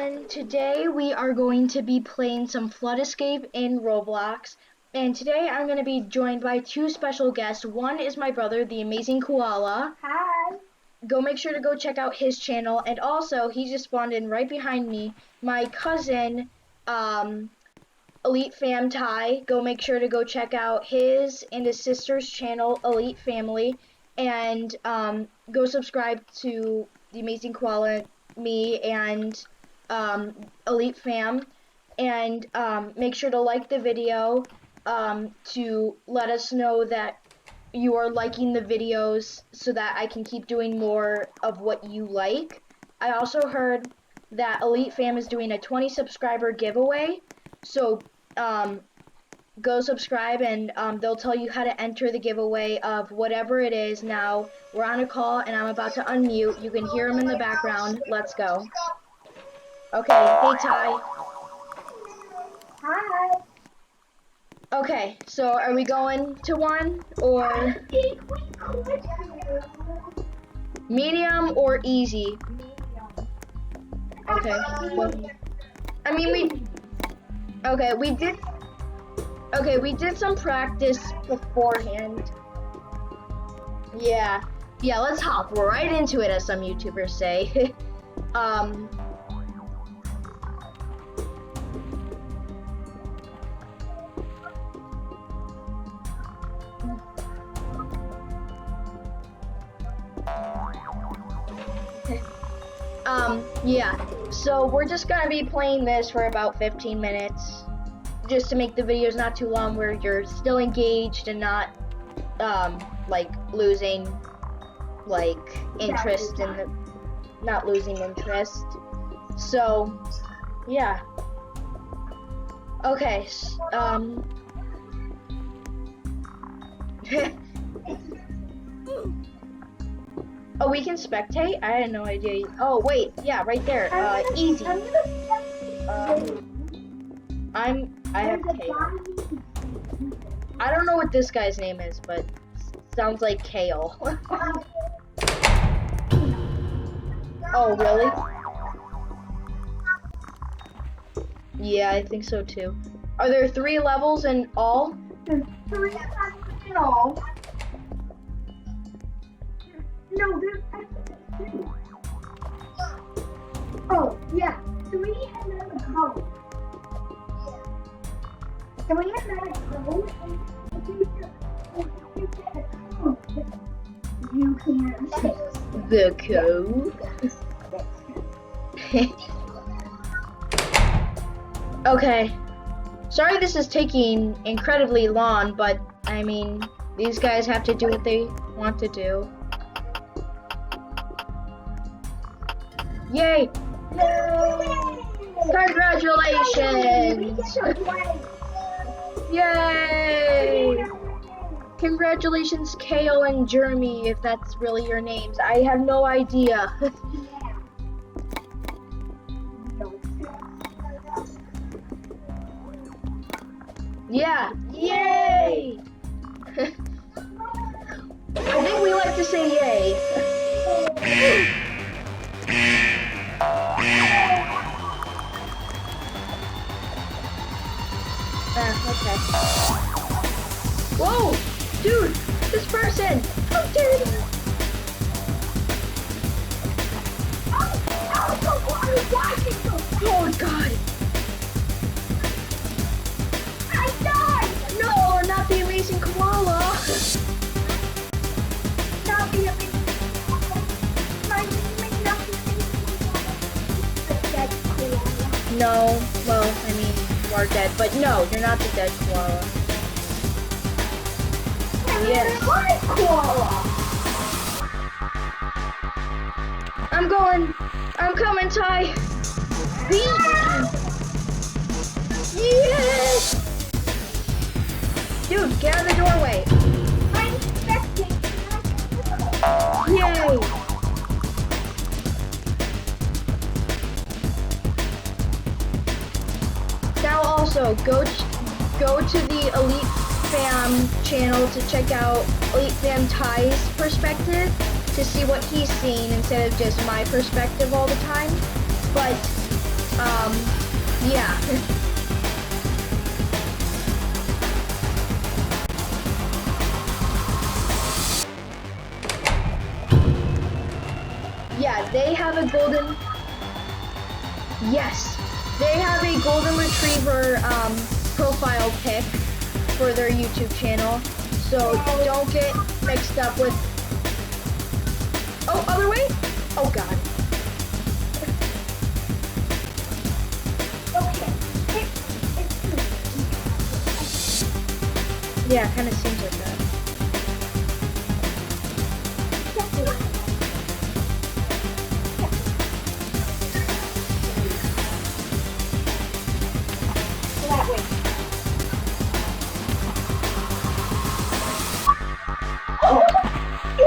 everyone, today we are going to be playing some Flood Escape in Roblox, and today I'm going to be joined by two special guests. One is my brother, the amazing Koala. Hi. Go make sure to go check out his channel, and also he just spawned in right behind me, my cousin, Elite Fam Ty. Go make sure to go check out his and his sister's channel, Elite Family, and go subscribe to the amazing Koala, me, and Elite Fam, and make sure to like the video to let us know that you are liking the videos so that I can keep doing more of what you like. I also heard that Elite Fam is doing a 20 subscriber giveaway, so go subscribe and they'll tell you how to enter the giveaway of whatever it is. Now we're on a call and I'm about to unmute. You can hear him in the background. Let's go. Okay, hey Ty. Hi. Okay, so are we going to one or I think we could do medium or easy? medium. Okay. Well, I mean we did some practice beforehand. Yeah, let's hop right into it, as some YouTubers say. Yeah, so we're just gonna be playing this for about 15 minutes, just to make the videos not too long, where you're still engaged and not, like, losing, like, interest in the, not losing interest. So, yeah. Okay, oh, we can spectate? I had no idea. Oh, wait, yeah, right there. Easy. I have Kale. I don't know what this guy's name is, but sounds like Kale. Oh, really? Yeah, I think so too. Are there 3 levels in all? There's 3 levels in all. No, there's actually 2. Oh, yeah. 3 and then a code. 3 and then a code. And if you get a code, you can The code. Okay. Sorry this is taking incredibly long, but I mean, these guys have to do what they want to do. Yay! Congratulations! Yay! Congratulations, Kale and Jeremy, if that's really your names. I have no idea. Yeah! Yay! I think we like to say yay. Okay. Whoa! Dude! This person! How dare you! Oh god! I died! No, not the amazing koala! Not the amazing koala. My name is not the amazing koala. No, well, I mean, you are dead, but no, you're not the dead koala. Yes. Koala. I'm coming, Ty! Yes! Dude, get out of the doorway! I'm expecting. Yay! Now also, go to the Elite Fam channel to check out Elite Fam Ty's perspective, to see what he's seen instead of just my perspective all the time. But Yeah. Yeah, they have a golden. Yes, they have a golden retriever profile pic for their YouTube channel. So don't get mixed up with. Oh, other way? Oh God. Yeah, kind of seems like that. That way.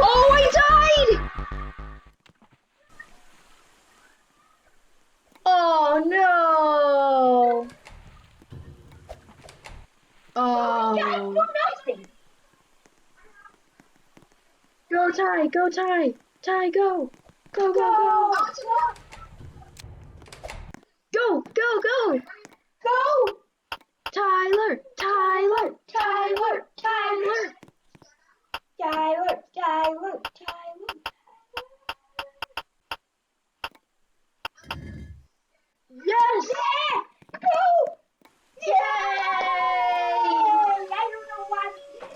Oh, I died! Oh no! Oh. Nothing. Go Ty, go Ty! Ty, go! Go, go, go! Go, go, go! Go! Tyler! Tyler! Tyler! Tyler! Tyler! Tyler! Tyler! Yes! Yeah! Go! Yay! I don't know why we did.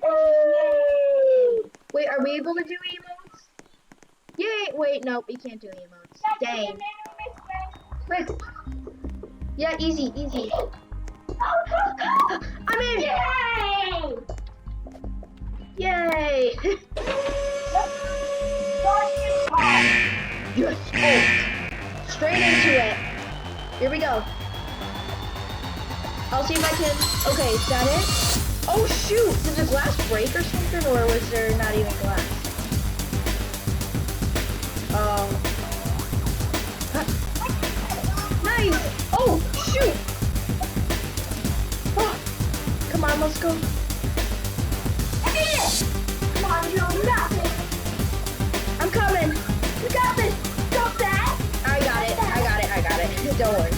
Yay! Wait, are we able to do emotes? Yay! Wait, no, we can't do emotes. Dang. Wait. Yeah, easy, easy. I'm in! Yay! Yay! Yes! Oh! Straight into it. Here we go. I'll see if I can. Okay, is that it? Oh shoot! Did the glass break or something, or was there not even glass? Nice! Oh shoot! Oh, come on, let's go. Come on, you got it. I'm coming. You got this. Got that. I got it. I got it. I got it. Don't worry.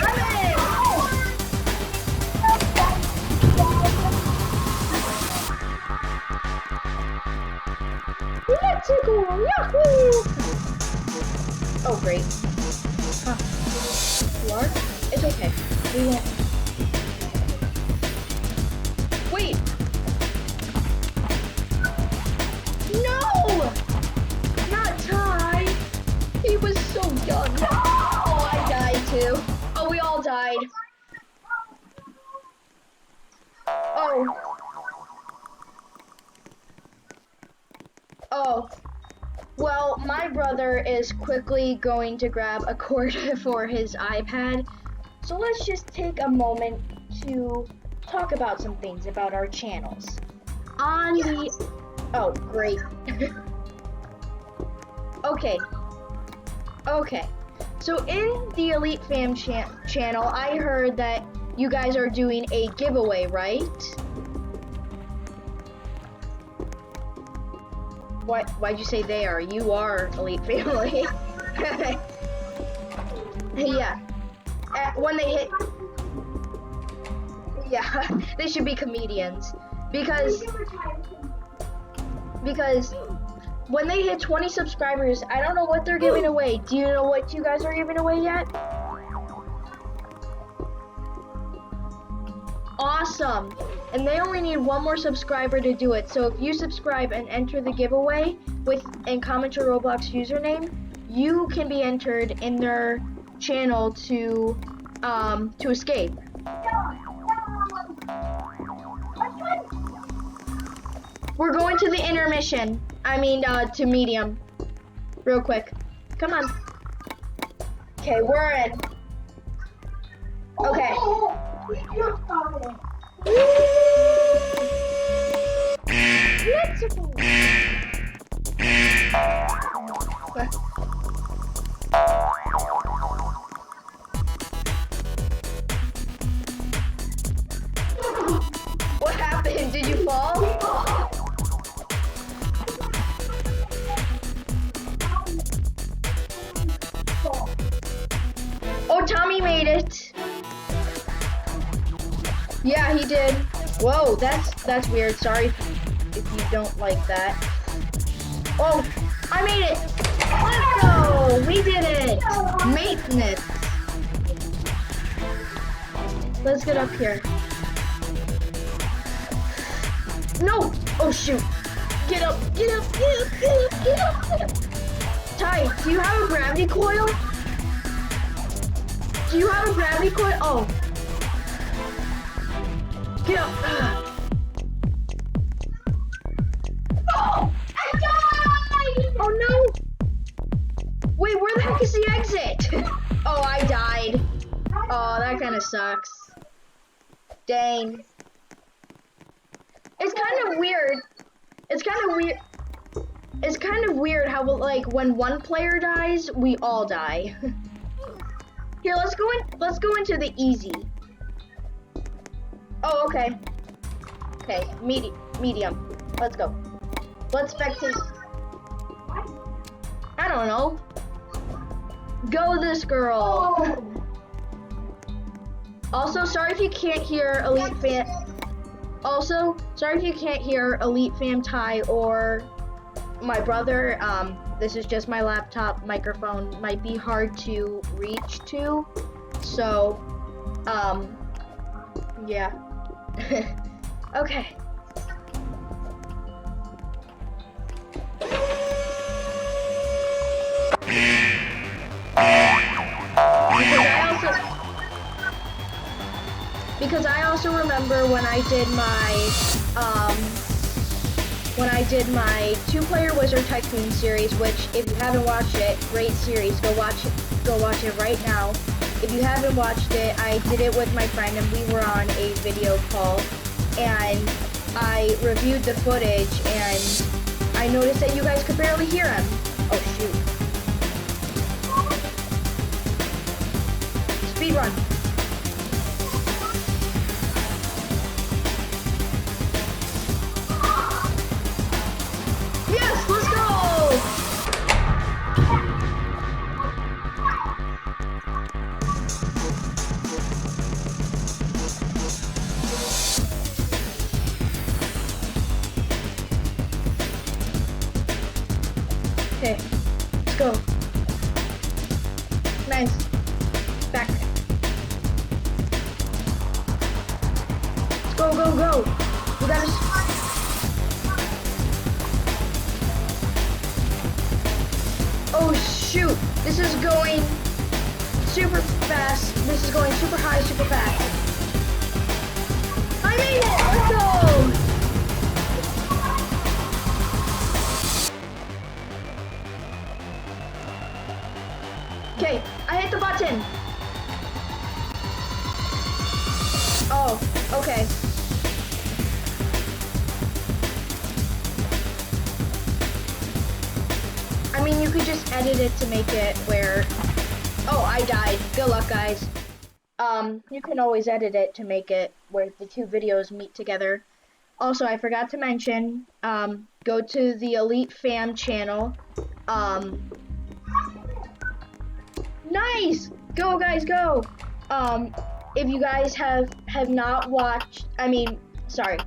I'm in. Let's go. Yahoo! Oh, great. Huh. You are? It's okay. We won't. Wait. No! Not Ty. He was so young. Oh, I died too. Oh, we all died. Oh. Oh. Well, my brother is quickly going to grab a cord for his iPad. So let's just take a moment to talk about some things about our channels. On the... Oh, great. Okay. Okay. So in the Elite Fam channel, I heard that you guys are doing a giveaway, right? Why'd you say they are? You are Elite Family. Yeah. When they hit... Yeah, they should be comedians. Because when they hit 20 subscribers, I don't know what they're giving away. Do you know what you guys are giving away yet? Awesome. And they only need one more subscriber to do it. So if you subscribe and enter the giveaway and comment your Roblox username, you can be entered in their channel to escape. We're going to the intermission. I mean, to medium. Real quick. Come on. Okay, we're in. Okay. Let's go. What happened? Did you fall? we did. Whoa, that's weird. Sorry if you don't like that. Oh, I made it. Let's go. We did it. Maintenance. Let's get up here. No. Oh shoot. Get up. Get up. Get up. Get up. Get up. Get up. Ty, do you have a gravity coil? Do you have a gravity coil? Oh. Get up. Oh, I died! Oh no. Wait, where the heck is the exit? Oh, I died. Oh, that kind of sucks. Dang. It's kind of weird. It's kind of weird. It's kind of weird how, like, when one player dies, we all die. Here, let's go in. Let's go into the easy. Oh, okay. Okay, medium. Let's go. Let's spectate. I don't know. Go this girl. Oh. Also, sorry if you can't hear Elite Fam. Also, sorry if you can't hear Elite Fam Ty or my brother. This is just my laptop microphone. Might be hard to reach to. So, yeah. Okay. Because I also remember when I did my two-player Wizard Tycoon series, which if you haven't watched it, great series. Go watch it right now. If you haven't watched it, I did it with my friend and we were on a video call and I reviewed the footage and I noticed that you guys could barely hear him. Oh shoot. Speed run. Yes, let's go! Okay, let's go. Nice. Back. Let's go, go, go. We gotta. Oh shoot! This is going super fast. This is going super high, super fast. I made it! Let's go! Okay, I hit the button. Oh, okay. I mean, you could just edit it to make it where... Oh, I died. Good luck, guys. You can always edit it to make it where the two videos meet together. Also, I forgot to mention, go to the Elite Fam channel. Nice! Go, guys, go! If you guys have not watched... I mean, sorry.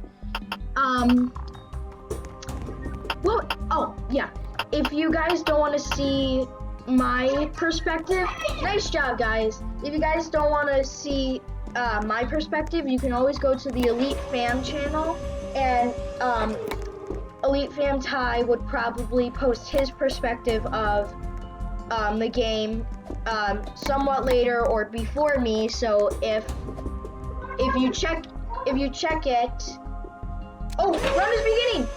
Well, oh, yeah. If you guys don't want to see my perspective, nice job, guys. If you guys don't want to see my perspective, you can always go to the Elite Fam channel, and Elite Fam Ty would probably post his perspective of the game somewhat later or before me. So if you check it, oh, run is beginning.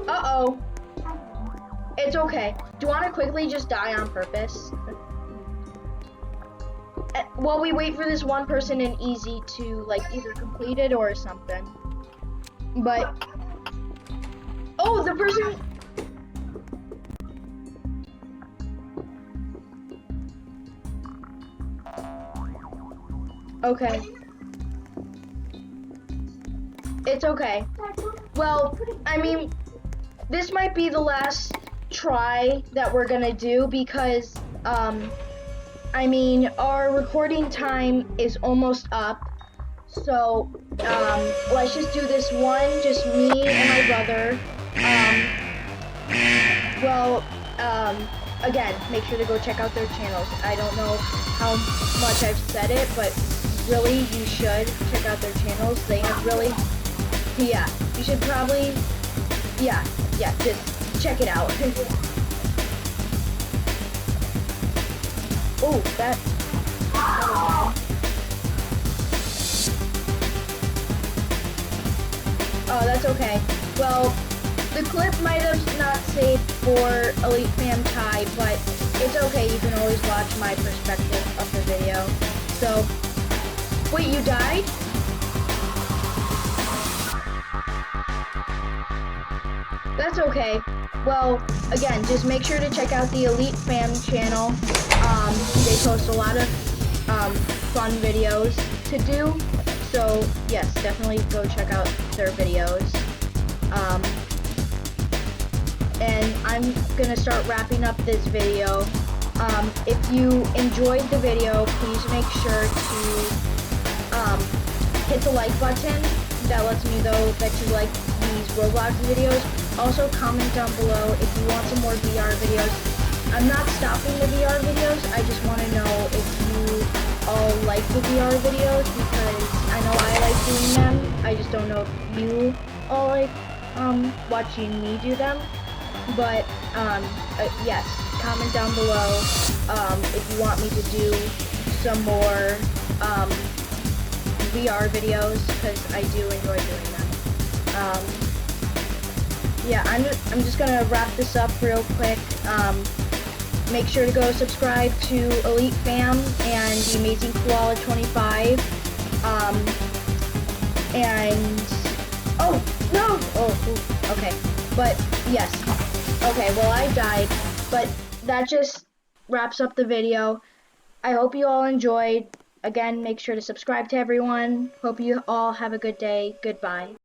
Uh-oh. It's okay. Do you want to quickly just die on purpose? While we wait for this one person in easy to, like, either complete it or something. But... Oh, the person... Okay. It's okay. Well, I mean, this might be the last try that we're gonna do because, I mean, our recording time is almost up. So let's just do this one, just me and my brother. Well, again, make sure to go check out their channels. I don't know how much I've said it, but really you should check out their channels. They have really, yeah, you should probably, yeah, just check it out. Oh, that was Oh, that's okay. Well, the clip might have not saved for Elite Fam Tie, but it's okay. You can always watch my perspective of the video. So, wait, you died? That's okay. Well, again, just make sure to check out the Elite Fam channel. They post a lot of fun videos to do. So, yes, definitely go check out their videos. And I'm gonna start wrapping up this video. If you enjoyed the video, please make sure to hit the like button. That lets me know that you like these Roblox videos. Also, comment down below if you want some more VR videos. I'm not stopping the VR videos. I just want to know if you all like the VR videos, because I know I like doing them. I just don't know if you all like watching me do them. But yes, comment down below if you want me to do some more VR videos, because I do enjoy doing them. Yeah, I'm just gonna wrap this up real quick. Make sure to go subscribe to Elite Fam and the amazing Koala25. And oh no! Oh, okay. But yes. Okay, well I died, but that just wraps up the video. I hope you all enjoyed. Again, make sure to subscribe to everyone. Hope you all have a good day. Goodbye.